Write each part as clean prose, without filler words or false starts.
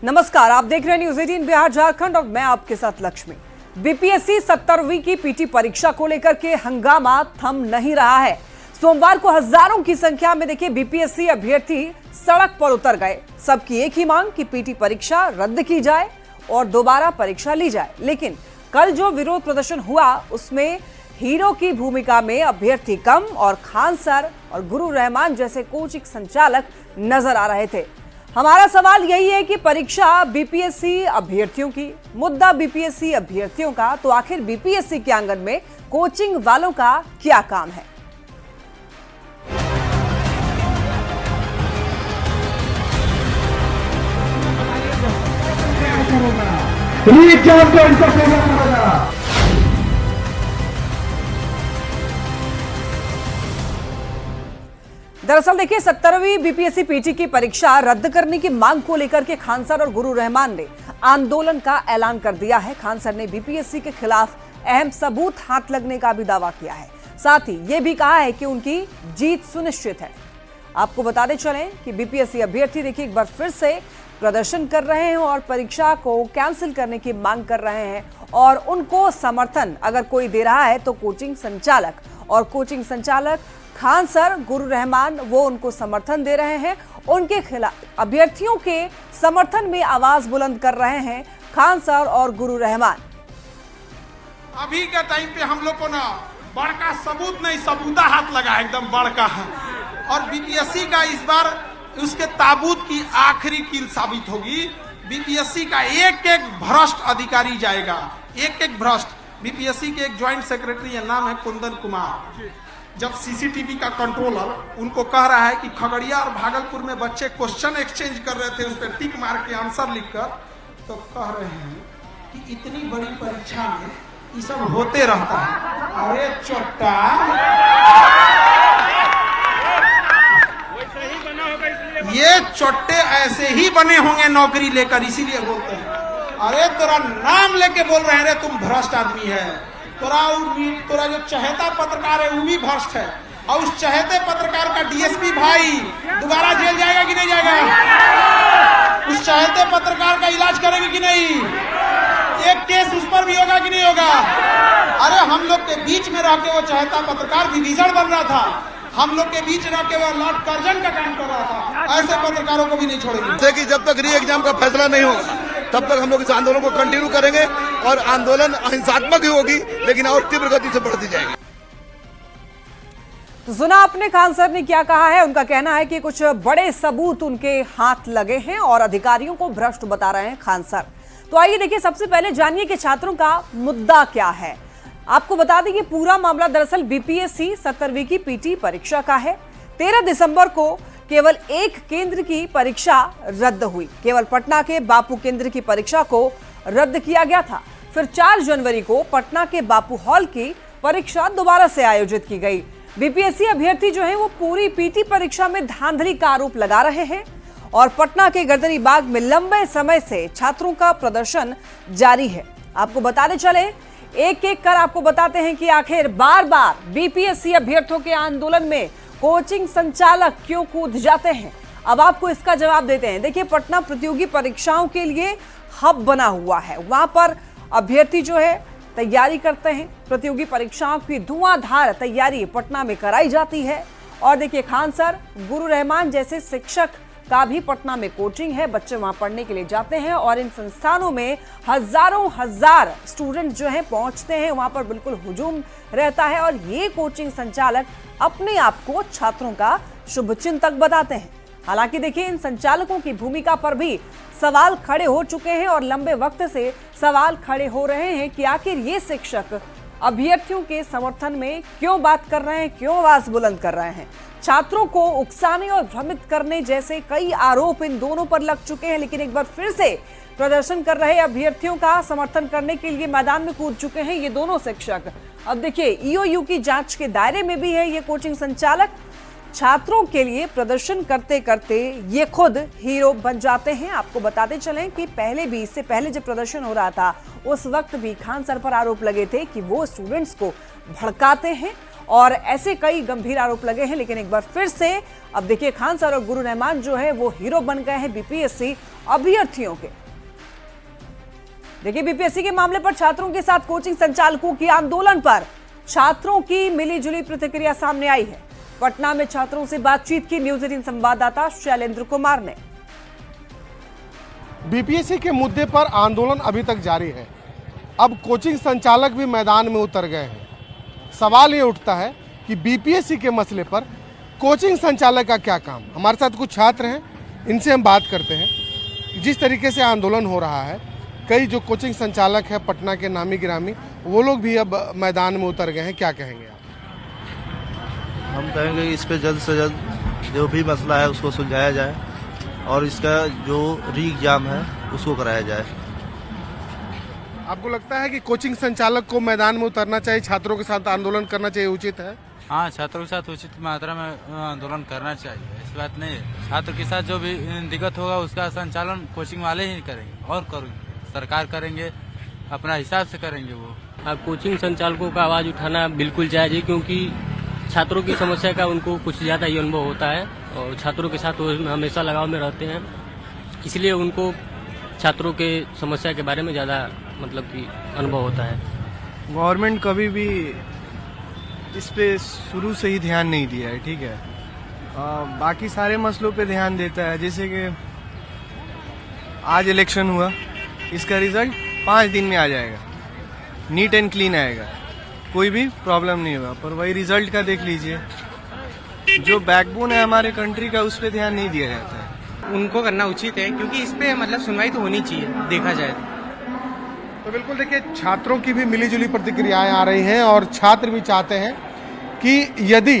नमस्कार, आप देख रहे हैं न्यूज 18 बिहार झारखंड और मैं आपके साथ लक्ष्मी। बीपीएससी 17वीं की पीटी परीक्षा को लेकर के हंगामा थम नहीं रहा है। सोमवार को हजारों की संख्या में देखिए बीपीएससी अभ्यर्थी सड़क पर उतर गए। सबकी एक ही मांग कि पीटी परीक्षा रद्द की जाए और दोबारा परीक्षा ली जाए। लेकिन कल जो विरोध प्रदर्शन हुआ उसमें हीरो की भूमिका में अभ्यर्थी कम और खान सर और गुरु रहमान जैसे कोचिंग संचालक नजर आ रहे थे। हमारा सवाल यही है कि परीक्षा बीपीएससी अभ्यर्थियों की, मुद्दा बीपीएससी अभ्यर्थियों का, तो आखिर बीपीएससी के आंगन में कोचिंग वालों का क्या काम है? दरअसल देखिए 17वीं बीपीएससी पीटी की परीक्षा रद्द करने की मांग को लेकर के खान सर और गुरु रहमान ने आंदोलन का ऐलान कर दिया है। खान सर ने बीपीएससी के खिलाफ अहम सबूत हाथ लगने का भी दावा किया है। साथ ही यह भी कहा है कि उनकी जीत सुनिश्चित है। आपको बताते चलें कि बीपीएससी अभ्यर्थी देखिए एक बार फिर से प्रदर्शन कर रहे हैं और परीक्षा को कैंसिल करने की मांग कर रहे हैं और उनको समर्थन अगर कोई दे रहा है तो कोचिंग संचालक, और कोचिंग संचालक खान सर, गुरु रहमान वो उनको समर्थन दे रहे हैं। उनके खिलाफ अभ्यर्थियों के समर्थन में आवाज बुलंद कर रहे हैं खान सर और गुरु रहमान। अभी के टाइम पे हम लोग को ना बड़का सबूत नहीं, सबूता हाथ लगा है एकदम बड़का है। और बीपीएससी का इस बार उसके ताबूत की आखिरी कील साबित होगी। बीपीएससी का एक एक भ्रष्ट अधिकारी जाएगा, एक एक भ्रष्ट। बीपीएससी के एक ज्वाइंट सेक्रेटरी नाम है कुंदन कुमार। जब सीसीटीवी का कंट्रोलर उनको कह रहा है कि खगड़िया और भागलपुर में बच्चे क्वेश्चन एक्सचेंज कर रहे थे, उस पर टिक मार के आंसर लिखकर, तो कह रहे हैं कि इतनी बड़ी परीक्षा में ये सब होते रहता है। अरे चोट्टा, ये चोट्टे ऐसे ही बने होंगे नौकरी लेकर, इसीलिए बोलते हैं। अरे तेरा नाम लेके बोल रहे हैं रे तुम भ्रष्ट आदमी है। तोरा जो चहेता पत्रकार है वो भी भ्रष्ट है। और उस चहेते पत्रकार का डीएसपी भाई दोबारा जेल जाएगा कि नहीं जाएगा? उस चहेते पत्रकार का इलाज करेंगे कि नहीं? एक केस उस पर भी होगा कि नहीं होगा? अरे हम लोग के बीच में रह के वो चहेता पत्रकार विभीषण बन रहा था, हम लोग के बीच रह के वो लॉर्ड कर्जन का काम कर रहा था। ऐसे पत्रकारों को भी नहीं छोड़ेंगे। जैसे कि जब तक री एग्जाम का फैसला नहीं होगा तब तक हम लोग इस आंदोलन को कंटिन्यू करेंगे और आंदोलन अहिंसात्मक ही होगी लेकिन और तीव्र गति से बढ़ती जाएगी। तो सुना आपने खान सर ने क्या कहा है। उनका कहना है कि कुछ बड़े सबूत उनके हाथ लगे हैं और अधिकारियों को भ्रष्ट बता रहे हैं खान सर। तो आइए देखिए, सबसे पहले जानिए कि छात्रों का मुद्दा क्या है। आपको बता दें कि पूरा मामला दरअसल बीपीएससी 17वीं की पीटी परीक्षा का है। 13 दिसंबर को केवल एक केंद्र की परीक्षा रद्द हुई। केवल पटना के बापू केंद्र की परीक्षा को रद्द किया गया था। फिर 4 जनवरी को पटना के बापू हॉल की परीक्षा दोबारा से आयोजित की गई। बीपीएससी अभ्यर्थी जो है वो पूरी पीटी परीक्षा में धांधली का आरोप लगा रहे हैं और पटना के गर्दनी बाग में लंबे समय से छात्रों का प्रदर्शन जारी है। आपको बताते चले, एक एक कर आपको बताते हैं कि आखिर बार बार बीपीएससी अभ्यर्थियों के आंदोलन में कोचिंग संचालक क्यों कूद जाते हैं। अब आपको इसका जवाब देते हैं। देखिए, पटना प्रतियोगी परीक्षाओं के लिए हब बना हुआ है। वहां पर अभ्यर्थी जो है तैयारी करते हैं। प्रतियोगी परीक्षाओं की धुआंधार तैयारी पटना में कराई जाती है। और देखिए, खान सर, गुरु रहमान जैसे शिक्षक का भी पटना में कोचिंग है। बच्चे वहां पढ़ने के लिए जाते हैं और इन संस्थानों में हजारों हजार स्टूडेंट जो हैं पहुंचते हैं। वहां पर बिल्कुल हुजूम रहता है और ये कोचिंग संचालक अपने आप को छात्रों का शुभचिंतक बताते हैं। हालांकि देखिए, इन संचालकों की भूमिका पर भी सवाल खड़े हो चुके हैं और लंबे वक्त से सवाल खड़े हो रहे हैं कि आखिर ये शिक्षक अभ्यर्थियों के समर्थन में क्यों बात कर रहे हैं, क्यों आवाज बुलंद कर रहे हैं। छात्रों को उकसाने और भ्रमित करने जैसे कई आरोप इन दोनों पर लग चुके हैं। लेकिन एक बार फिर से प्रदर्शन कर रहे अभ्यर्थियों का समर्थन करने के लिए मैदान में कूद चुके हैं ये दोनों शिक्षक। अब देखिए, ईओयू की जांच के दायरे में भी है ये कोचिंग संचालक। छात्रों के लिए प्रदर्शन करते करते ये खुद हीरो बन जाते हैं। आपको बताते चलें कि पहले भी, इससे पहले जब प्रदर्शन हो रहा था उस वक्त भी खान सर पर आरोप लगे थे कि वो स्टूडेंट्स को भड़काते हैं और ऐसे कई गंभीर आरोप लगे हैं। लेकिन एक बार फिर से अब देखिए खान सर और गुरु रहमान जो है वो हीरो बन गए हैं बीपीएससी अभ्यर्थियों के। देखिए बीपीएससी के मामले पर छात्रों के साथ कोचिंग संचालकों की आंदोलन पर छात्रों की मिलीजुली प्रतिक्रिया सामने आई है। पटना में छात्रों से बातचीत की न्यूज 18 संवाददाता शैलेंद्र कुमार ने। बीपीएससी के मुद्दे पर आंदोलन अभी तक जारी है। अब कोचिंग संचालक भी मैदान में उतर गए हैं। सवाल ये उठता है कि बीपीएससी के मसले पर कोचिंग संचालक का क्या काम। हमारे साथ कुछ छात्र हैं, इनसे हम बात करते हैं। जिस तरीके से आंदोलन हो रहा है, कई जो कोचिंग संचालक हैं पटना के नामी गिरामी, वो लोग भी अब मैदान में उतर गए हैं। क्या कहेंगे आप? हम कहेंगे इस पे जल्द से जल्द जो भी मसला है उसको सुलझाया जाए और इसका जो री एग्जाम है उसको कराया जाए। आपको लगता है कि कोचिंग संचालक को मैदान में उतरना चाहिए, छात्रों के साथ आंदोलन करना चाहिए, उचित है? हाँ, छात्रों के साथ उचित मात्रा में आंदोलन करना चाहिए, ऐसी बात नहीं है। छात्र के साथ जो भी दिक्कत होगा उसका संचालन कोचिंग वाले ही करेंगे और करेंगे, सरकार करेंगे, अपना हिसाब से करेंगे वो। कोचिंग संचालकों का आवाज उठाना बिल्कुल जायज है, क्योंकि छात्रों की समस्या का उनको कुछ ज़्यादा ही अनुभव होता है और छात्रों के साथ वो हमेशा लगाव में रहते हैं, इसलिए उनको छात्रों के समस्या के बारे में ज़्यादा मतलब कि अनुभव होता है। गवर्नमेंट कभी भी इस पे शुरू से ही ध्यान नहीं दिया है, ठीक है। बाकी सारे मसलों पे ध्यान देता है, जैसे कि आज इलेक्शन हुआ, इसका रिजल्ट 5 दिन में आ जाएगा, नीट एंड क्लीन आएगा, कोई भी प्रॉब्लम नहीं होगा। पर वही रिजल्ट का देख लीजिए, जो बैकबोन है हमारे कंट्री का, उस पर ध्यान नहीं दिया जाता है। उनको करना उचित है, क्योंकि इस पे मतलब सुनवाई तो होनी चाहिए देखा जाए तो बिल्कुल देखिए, छात्रों की भी मिलीजुली प्रतिक्रियाएं आ रही हैं और छात्र भी चाहते हैं कि यदि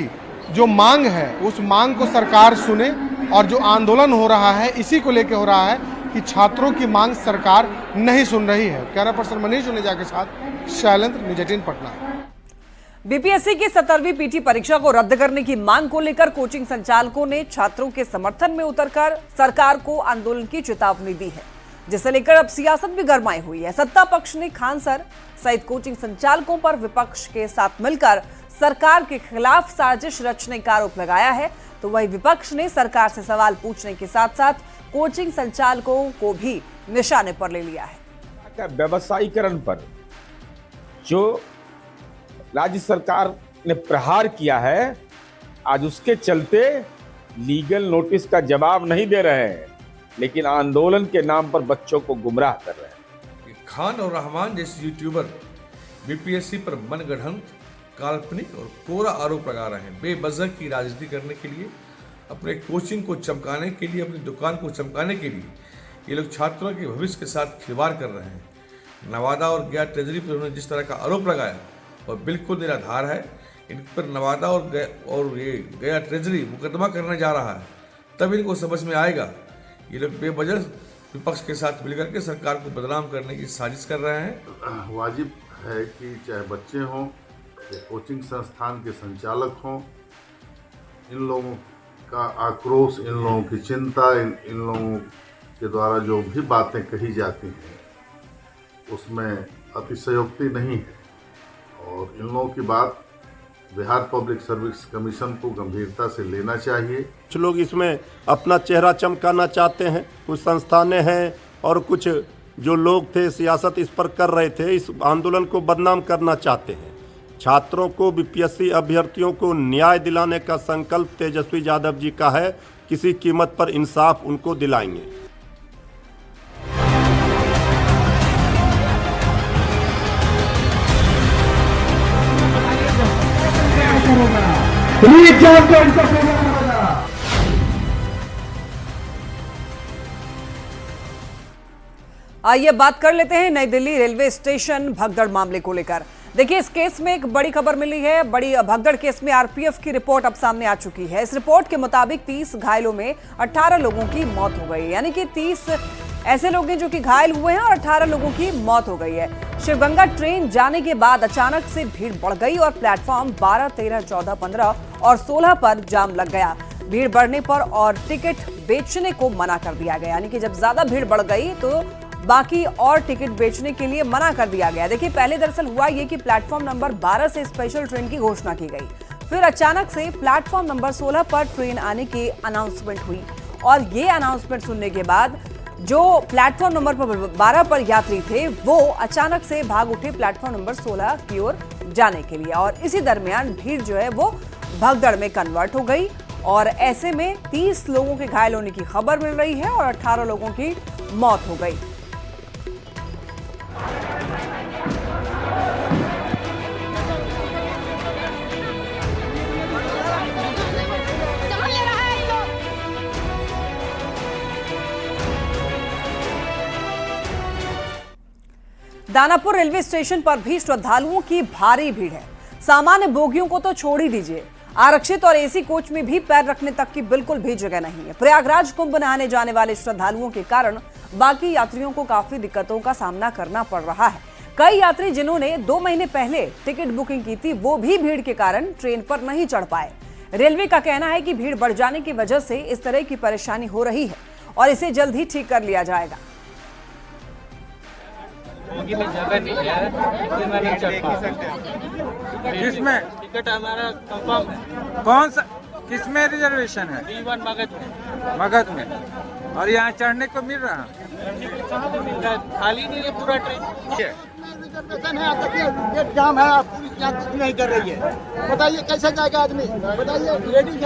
जो मांग है उस मांग को सरकार सुने, और जो आंदोलन हो रहा है इसी को लेकर हो रहा है कि छात्रों की मांग सरकार नहीं सुन रही है। कैमरा पर्सन मनीष जुनेजा के साथ शैलेंद्र, न्यूज़ 18 पटना। बीपीएससी की 17वीं पीटी परीक्षा को रद्द करने की मांग को लेकर कोचिंग संचालकों ने छात्रों के समर्थन में उतरकर सरकार को आंदोलन की चेतावनी दी है, जिसे लेकर अब सियासत भी गरमाई हुई है। सत्ता पक्ष ने खान सर सहित कोचिंग संचालकों पर विपक्ष के साथ मिलकर सरकार के खिलाफ साजिश रचने का आरोप लगाया है, तो वही विपक्ष ने सरकार से सवाल पूछने के साथ साथ कोचिंग संचालकों को भी निशाने पर ले लिया है। व्यवसायीकरण पर जो राज्य सरकार ने प्रहार किया है, आज उसके चलते लीगल नोटिस का जवाब नहीं दे रहे हैं, लेकिन आंदोलन के नाम पर बच्चों को गुमराह कर रहे हैं। खान और रहमान जैसे यूट्यूबर बीपीएससी पर मनगढ़ंत, काल्पनिक और कोरा आरोप लगा रहे हैं। बेवजह की राजनीति करने के लिए, अपने कोचिंग को चमकाने के लिए, अपनी दुकान को चमकाने के लिए ये लोग छात्रों के भविष्य के साथ खिलवाड़ कर रहे हैं। नवादा और गया ट्रेजरी पर उन्होंने जिस तरह का आरोप लगाया और बिल्कुल निराधार है। इन पर नवादा और ये गया ट्रेजरी मुकदमा करने जा रहा है, तब इनको समझ में आएगा ये लोग बेवजह विपक्ष के साथ मिलकर के सरकार को बदनाम करने की साजिश कर रहे हैं। वाजिब है कि चाहे बच्चे हों या कोचिंग संस्थान के संचालक हों, इन लोगों का आक्रोश, इन लोगों की चिंता, इन लोगों के द्वारा जो भी बातें कही जाती हैं उसमें अतिशयोक्ति नहीं है और इन लोगों की बात बिहार पब्लिक सर्विस कमीशन को गंभीरता से लेना चाहिए। कुछ लोग इसमें अपना चेहरा चमकाना चाहते हैं, कुछ संस्थानें हैं और कुछ जो लोग थे सियासत इस पर कर रहे थे, इस आंदोलन को बदनाम करना चाहते हैं। छात्रों को, बीपीएससी अभ्यर्थियों को न्याय दिलाने का संकल्प तेजस्वी यादव जी का है, किसी कीमत पर इंसाफ उनको दिलाएंगे। आइए बात कर लेते हैं नई दिल्ली रेलवे स्टेशन भगदड़ मामले को लेकर। देखिए, इस केस में एक बड़ी खबर मिली है। बड़ी भगदड़ केस में आरपीएफ की रिपोर्ट अब सामने आ चुकी है। इस रिपोर्ट के मुताबिक 30 घायलों में 18 लोगों की मौत हो गई, यानी कि 30 ऐसे लोग हैं जो कि घायल हुए हैं और 18 लोगों की मौत हो गई है। शिवगंगा ट्रेन जाने के बाद अचानक से भीड़ बढ़ गई और प्लेटफॉर्म 12, 13, 14, 15 और 16 पर जाम लग गया। भीड़ बढ़ने पर और टिकट बेचने को मना कर दिया गया, यानी कि जब ज्यादा भीड़ बढ़ गई तो बाकी और टिकट बेचने के लिए मना कर दिया गया। देखिए, पहले दरअसल हुआ ये कि प्लेटफॉर्म नंबर 12 से स्पेशल ट्रेन की घोषणा की गई, फिर अचानक से प्लेटफॉर्म नंबर 16 पर ट्रेन आने की अनाउंसमेंट हुई और ये अनाउंसमेंट सुनने के बाद जो प्लेटफॉर्म नंबर 12 पर यात्री थे वो अचानक से भाग उठे प्लेटफॉर्म नंबर 16 की ओर जाने के लिए और इसी दरमियान भीड़ जो है वो भगदड़ में कन्वर्ट हो गई और ऐसे में 30 लोगों के घायल होने की खबर मिल रही है और 18 लोगों की मौत हो गई। दानापुर रेलवे स्टेशन पर भी श्रद्धालुओं की भारी भीड़ है। सामान्य बोगियों को तो छोड़ ही दीजिए, आरक्षित और एसी कोच में भी पैर रखने तक की बिल्कुल भी जगह नहीं है। प्रयागराज कुंभ नहाने जाने वाले श्रद्धालुओं के कारण बाकी यात्रियों को काफी दिक्कतों का सामना करना पड़ रहा है। कई यात्री जिन्होंने 2 महीने पहले टिकट बुकिंग की थी वो भी भीड़ के कारण ट्रेन पर नहीं चढ़ पाए। रेलवे का कहना है कि भीड़ बढ़ जाने की वजह से इस तरह की परेशानी हो रही है और इसे जल्द ही ठीक कर लिया जाएगा। जगह नहीं है, मैं नहीं चढ़ पा। किसमें टिकट हमारा कंफर्म है? कौन सा किसमें रिजर्वेशन है? D1 मगध में। और यहाँ चढ़ने को मिल रहा खाली नहीं है पूरा ट्रेन। रिजर्वेशन है, देखिए जाम है, पुलिस यहाँ कुछ नहीं कर रही है। बताइए कैसे जाएगा आदमी? बताइए, लेडीज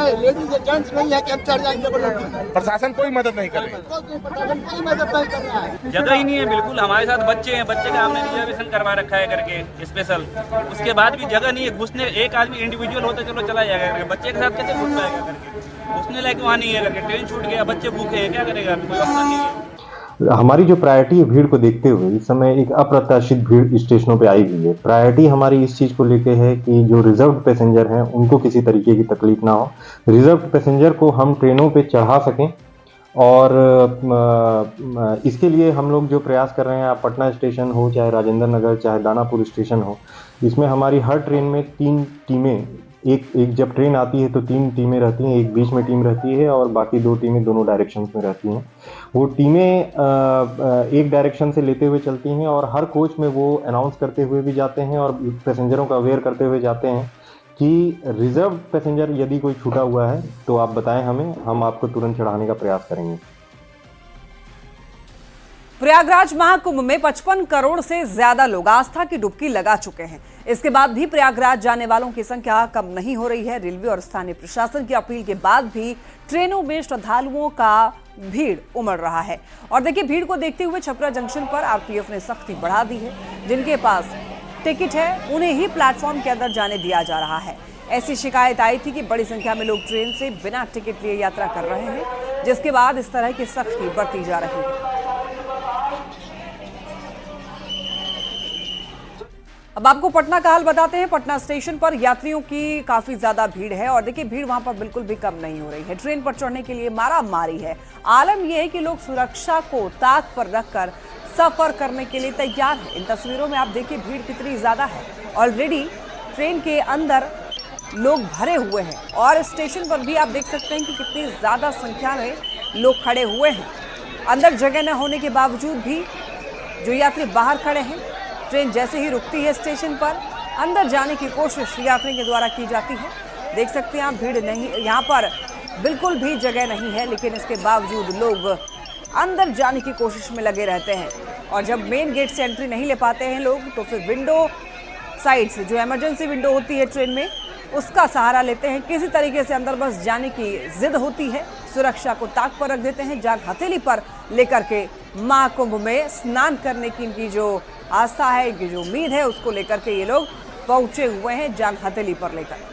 है जेंट्स नहीं है कि हम चढ़ जाएंगे बोलेंगे। प्रशासन कोई मदद नहीं कर रही है। प्रशासन कोई मदद नहीं कर रहा है। जगह ही नहीं है बिल्कुल। हमारे साथ बच्चे हैं, बच्चे का हमने रिजर्वेशन करवा रखा है करके स्पेशल, उसके बाद भी जगह नहीं है घुसने। एक आदमी इंडिविजुअल होता चलो चला जाएगा करके, बच्चे के साथ कैसे घुस पाएगा करके? घुसने लायक वहाँ नहीं है करके, ट्रेन छूट गया, बच्चे भूखे हैं, क्या करेगा? कोई ऑप्शन नहीं है। हमारी जो प्रायोरिटी है भीड़ को देखते हुए इस समय एक अप्रत्याशित भीड़ स्टेशनों पे आई हुई है। प्रायोरिटी हमारी इस चीज़ को लेके है कि जो रिजर्व पैसेंजर हैं उनको किसी तरीके की तकलीफ ना हो, रिजर्व पैसेंजर को हम ट्रेनों पे चढ़ा सकें और इसके लिए हम लोग जो प्रयास कर रहे हैं, पटना स्टेशन हो चाहे राजेंद्र नगर चाहे दानापुर स्टेशन हो, इसमें हमारी हर ट्रेन में 3 टीमें, एक जब ट्रेन आती है तो 3 टीमें रहती हैं, एक बीच में टीम रहती है और बाकी 2 टीमें दोनों डायरेक्शंस में रहती हैं। वो टीमें एक डायरेक्शन से लेते हुए चलती हैं और हर कोच में वो अनाउंस करते हुए भी जाते हैं और पैसेंजरों को अवेयर करते हुए जाते हैं कि रिजर्व पैसेंजर यदि कोई छूटा हुआ है तो आप बताएं हमें, हम आपको तुरंत चढ़ाने का प्रयास करेंगे। प्रयागराज महाकुंभ में 55 करोड़ से ज्यादा लोग आस्था की डुबकी लगा चुके हैं। इसके बाद भी प्रयागराज जाने वालों की संख्या कम नहीं हो रही है। रेलवे और स्थानीय प्रशासन की अपील के बाद भी ट्रेनों में श्रद्धालुओं का भीड़ उमड़ रहा है और देखिए, भीड़ को देखते हुए छपरा जंक्शन पर आरपीएफ ने सख्ती बढ़ा दी है। जिनके पास टिकट है उन्हें ही प्लेटफॉर्म के अंदर जाने दिया जा रहा है। ऐसी शिकायत आई थी कि बड़ी संख्या में लोग ट्रेन से बिना टिकट लिए यात्रा कर रहे हैं, जिसके बाद इस तरह की सख्ती बढ़ती जा रही है। अब आपको पटना का हाल बताते हैं। पटना स्टेशन पर यात्रियों की काफी ज्यादा भीड़ है और देखिए, भीड़ वहां पर बिल्कुल भी कम नहीं हो रही है। ट्रेन पर चढ़ने के लिए मारामारी है। आलम यह है कि लोग सुरक्षा को ताक पर रखकर सफर करने के लिए तैयार हैं। इन तस्वीरों में आप देखिए भीड़ कितनी ज्यादा है। ऑलरेडी ट्रेन के अंदर लोग भरे हुए हैं और स्टेशन पर भी आप देख सकते हैं कि कितनी ज्यादा संख्या में लोग खड़े हुए हैं। अंदर जगह न होने के बावजूद भी जो यात्री बाहर खड़े हैं, ट्रेन जैसे ही रुकती है स्टेशन पर, अंदर जाने की कोशिश यात्री के द्वारा की जाती है। देख सकते हैं आप, भीड़ नहीं, यहाँ पर बिल्कुल भी जगह नहीं है, लेकिन इसके बावजूद लोग अंदर जाने की कोशिश में लगे रहते हैं। और जब मेन गेट से एंट्री नहीं ले पाते हैं लोग, तो फिर विंडो साइड से, जो इमरजेंसी विंडो होती है ट्रेन में, उसका सहारा लेते हैं। किसी तरीके से अंदर बस जाने की जिद होती है, सुरक्षा को ताक पर रख देते हैं। जान हथेली पर लेकर के महाकुंभ में स्नान करने की इनकी जो आस्था है, इनकी जो उम्मीद है, उसको लेकर के ये लोग पहुंचे हुए हैं, जान हथेली पर लेकर।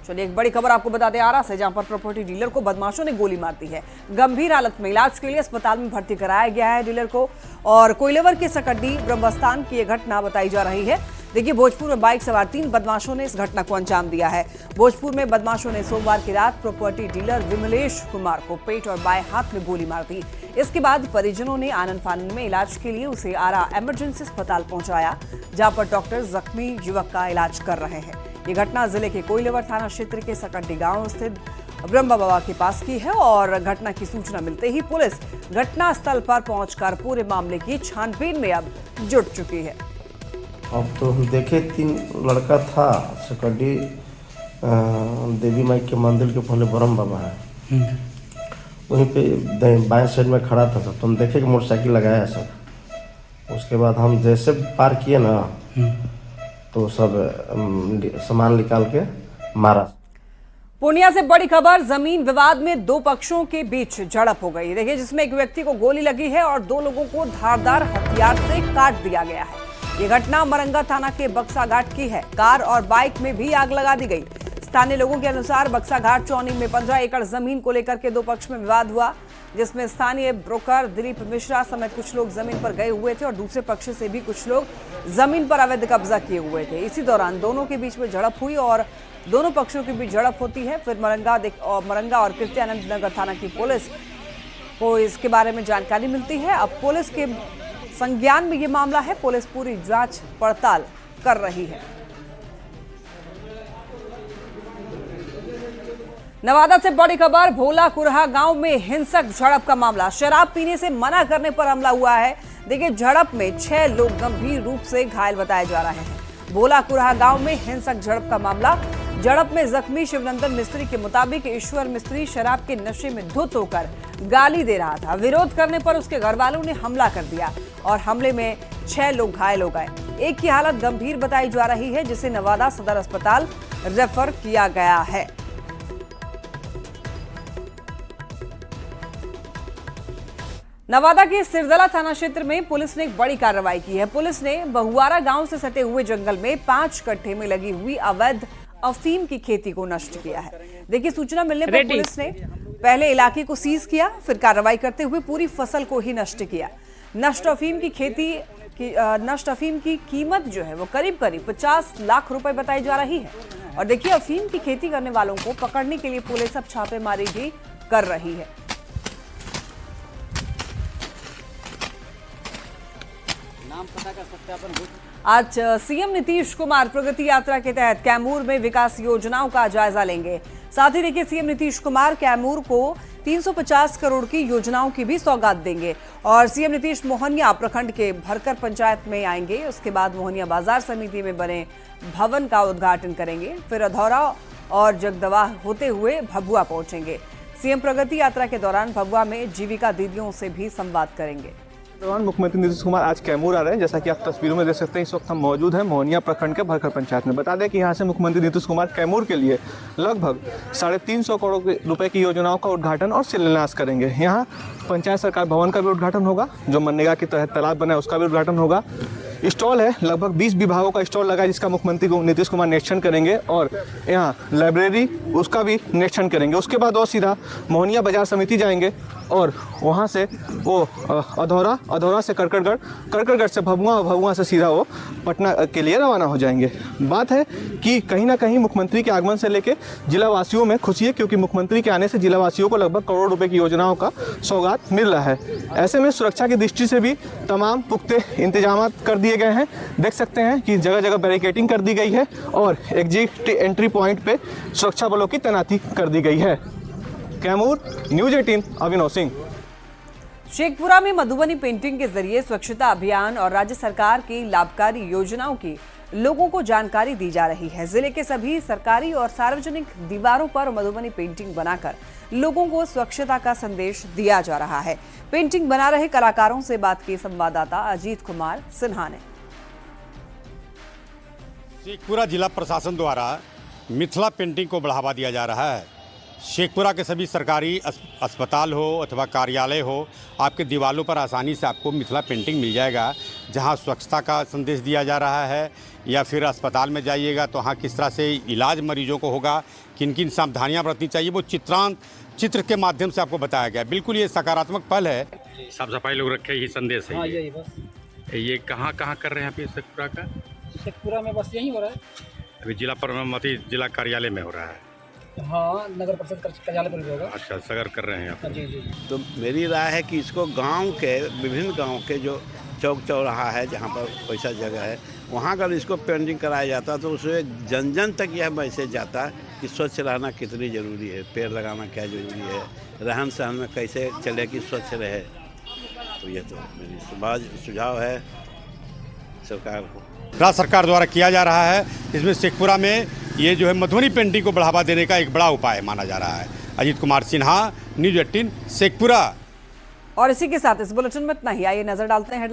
चलिए, एक बड़ी खबर आपको बता दें आरा से, जहां पर प्रॉपर्टी डीलर को बदमाशों ने गोली मार दी है। गंभीर हालत में इलाज के लिए अस्पताल में भर्ती कराया गया है डीलर को। और कोइलेवर के सकड्डी ब्रह्मस्थान की यह घटना बताई जा रही है। देखिए, भोजपुर में बाइक सवार 3 बदमाशों ने इस घटना को अंजाम दिया है। भोजपुर में बदमाशों ने सोमवार की रात प्रॉपर्टी डीलर विमलेश कुमार को पेट और बाएं हाथ में गोली मार दी। इसके बाद परिजनों ने आनन फानन में इलाज के लिए उसे आरा इमरजेंसी अस्पताल पहुंचाया, जहां पर डॉक्टर जख्मी युवक का इलाज कर रहे हैं। ये घटना जिले के कोइलेवर थाना क्षेत्र के सकड्डी गांव स्थित ब्रह्मा बाबा के पास की है और घटना की सूचना मिलते ही पुलिस घटना स्थल पर पहुंचकर पूरे मामले की छानबीन में अब जुट चुकी है। अब तो हम देखे 3 लड़का था सकड्डी देवी माई के मंदिर के पहले ब्रह्म बाबा है, वहीं पे बाएं साइड में खड़ा था सब, तो हम देखे कि मोटरसाइकिल लगाया है सब। उसके बाद हम जैसे पार किए ना तो सब सामान निकाल के मारा। पूर्णिया से बड़ी खबर, जमीन विवाद में 2 पक्षों के बीच झड़प हो गई। देखिए, जिसमें एक व्यक्ति को गोली लगी है और 2 लोगों को धारदार हथियार से काट दिया गया है। ये घटना मरंगा थाना के बक्सा घाट की है। कार और बाइक में भी आग लगा दी गई। स्थानीय लोगों के अनुसार बक्सा घाट चौनी में 15 एकड़ जमीन को लेकर के 2 पक्ष में विवाद हुआ, जिसमें स्थानीय ब्रोकर दिलीप मिश्रा समेत कुछ लोग जमीन पर गए हुए थे और दूसरे पक्ष से भी कुछ लोग जमीन पर अवैध कब्जा किए हुए थे। इसी दौरान दोनों के बीच में झड़प हुई और दोनों पक्षों के बीच झड़प होती है। फिर मरंगा और कृत्यानंद नगर थाना की पुलिस को इसके बारे में जानकारी मिलती है। अब पुलिस के संज्ञान में ये मामला है। पुलिस पूरी जांच पड़ताल कर रही है। नवादा से बड़ी खबर, भोला कुरहा गांव में हिंसक झड़प का मामला। शराब पीने से मना करने पर हमला हुआ है। देखिए, झड़प में 6 लोग गंभीर रूप से घायल बताए जा रहे हैं। भोला कुरहा गांव में हिंसक झड़प का मामला। झड़प में जख्मी शिवनंदन मिस्त्री के मुताबिक ईश्वर मिस्त्री शराब के नशे में धुत होकर गाली दे रहा था। विरोध करने पर उसके घर वालों ने हमला कर दिया और हमले में 6 लोग घायल हो गए। एक की हालत गंभीर बताई जा रही है, जिसे नवादा सदर अस्पताल रेफर किया गया है। नवादा के सिरदला थाना क्षेत्र में पुलिस ने एक बड़ी कार्रवाई की है। पुलिस ने बहुआरा गांव से सटे हुए जंगल में 5 कट्टे में लगी हुई अवैध अफीम की खेती को नष्ट किया है। देखिए, सूचना मिलने पर पुलिस ने पहले इलाके को सीज किया, फिर कार्रवाई करते हुए पूरी फसल को ही नष्ट किया। नष्ट अफीम की कीमत जो है वो करीब 50 लाख रुपए बताई जा रही है। और देखिए, अफीम की खेती करने वालों को पकड़ने के लिए पुलिस अब छापेमारी भी कर रही है। आज सीएम नीतीश कुमार प्रगति यात्रा के तहत कैमूर में विकास योजनाओं का जायजा लेंगे। साथ ही देखिए, सीएम नीतीश कुमार कैमूर को 350 करोड़ की योजनाओं की भी सौगात देंगे। और सीएम नीतीश मोहनिया प्रखंड के भरकर पंचायत में आएंगे। उसके बाद मोहनिया बाजार समिति में बने भवन का उद्घाटन करेंगे। फिर अधौरा और जगदवा होते हुए भभुआ पहुंचेंगे। सीएम प्रगति यात्रा के दौरान भभुआ में जीविका दीदियों से भी संवाद करेंगे। दौरान मुख्यमंत्री नीतीश कुमार आज कैमूर आ रहे हैं। जैसा कि आप तस्वीरों में देख सकते हैं, इस वक्त हम मौजूद हैं मोहनिया प्रखंड के भरकर पंचायत में। बता दें कि यहाँ से मुख्यमंत्री नीतीश कुमार कैमूर के लिए लगभग 350 करोड़ रुपए की योजनाओं का उद्घाटन और शिलान्यास करेंगे। यहाँ पंचायत सरकार भवन का भी उद्घाटन होगा, जो मनरेगा के तहत तालाब बना है उसका भी उद्घाटन होगा। स्टॉल है, लगभग 20 विभागों का स्टॉल लगा है, जिसका मुख्यमंत्री को नीतीश कुमार निरीक्षण करेंगे। और यहाँ लाइब्रेरी उसका भी निरीक्षण करेंगे। उसके बाद वो सीधा मोहनिया बाजार समिति जाएंगे और वहाँ से वो अधौरा से करकड़गढ़ से भभुआ और भभुआ से सीधा वो पटना के लिए रवाना हो जाएंगे। बात है कि कहीं ना कहीं मुख्यमंत्री के आगमन से लेकर जिलावासियों में खुशी है, क्योंकि मुख्यमंत्री के आने से जिलावासियों को लगभग करोड़ रुपए की योजनाओं का सौगात मिल रहा है। ऐसे में सुरक्षा की दृष्टि से भी तमाम पुख्ते इंतजाम कर दिए गए हैं। देख सकते हैं कि जगह जगह बैरिकेडिंग कर दी गई है और एग्जिट एंट्री पॉइंट पे सुरक्षा बलों की तैनाती कर दी गई है। कैमूर, न्यूज़ 18, अभिनव सिंह। शेखपुरा में मधुबनी पेंटिंग के जरिए स्वच्छता अभियान और राज्य सरकार की लाभकारी योजनाओं की लोगों को जानकारी दी जा रही है। जिले के सभी सरकारी और सार्वजनिक दीवारों पर मधुबनी पेंटिंग बनाकर लोगों को स्वच्छता का संदेश दिया जा रहा है। पेंटिंग बना रहे कलाकारों से बात की संवाददाता अजीत कुमार सिन्हा ने। शेखपुरा जिला प्रशासन द्वारा मिथिला पेंटिंग को बढ़ावा दिया जा रहा है। शेखपुरा के सभी सरकारी अस्पताल हो अथवा कार्यालय हो, आपके दीवारों पर आसानी से आपको मिथिला पेंटिंग मिल जाएगा, जहां स्वच्छता का संदेश दिया जा रहा है। या फिर अस्पताल में जाइएगा तो वहाँ किस तरह से इलाज मरीजों को होगा, किन किन सावधानियाँ बरतनी चाहिए, वो चित्र के माध्यम से आपको बताया गया। बिल्कुल ये सकारात्मक पहल है। साफ सफाई लोग रखे, ही संदेश है। ये कहाँ कर रहे हैं आप शेखपुरा का? शेखपुरा में बस यही हो रहा है। अभी जिला कार्यालय में हो रहा है। हाँ, नगर परिषद कार्यालय पर भी होगा। अच्छा, सगर कर रहे हैं आप? जी। तो मेरी राय है कि इसको गांव के विभिन्न गांव के जो चौक चौराहा है, जहां पर वैसा जगह है, वहाँ अगर इसको पेंटिंग कराया जाता तो उससे जन जन तक यह मैसेज जाता कि स्वच्छ रहना कितनी ज़रूरी है, पेड़ लगाना क्या ज़रूरी है, रहन सहन में कैसे चले कि स्वच्छ रहे। तो ये तो मेरी सुझाव है सरकार को। राज्य सरकार द्वारा किया जा रहा है। इसमें शेखपुरा में ये जो है मधुबनी पेंटिंग को बढ़ावा देने का एक बड़ा उपाय माना जा रहा है। अजीत कुमार सिन्हा, न्यूज़ 18 शेखपुरा। और इसी के साथ इस बुलेटिन में इतना ही। आइए नजर डालते हैं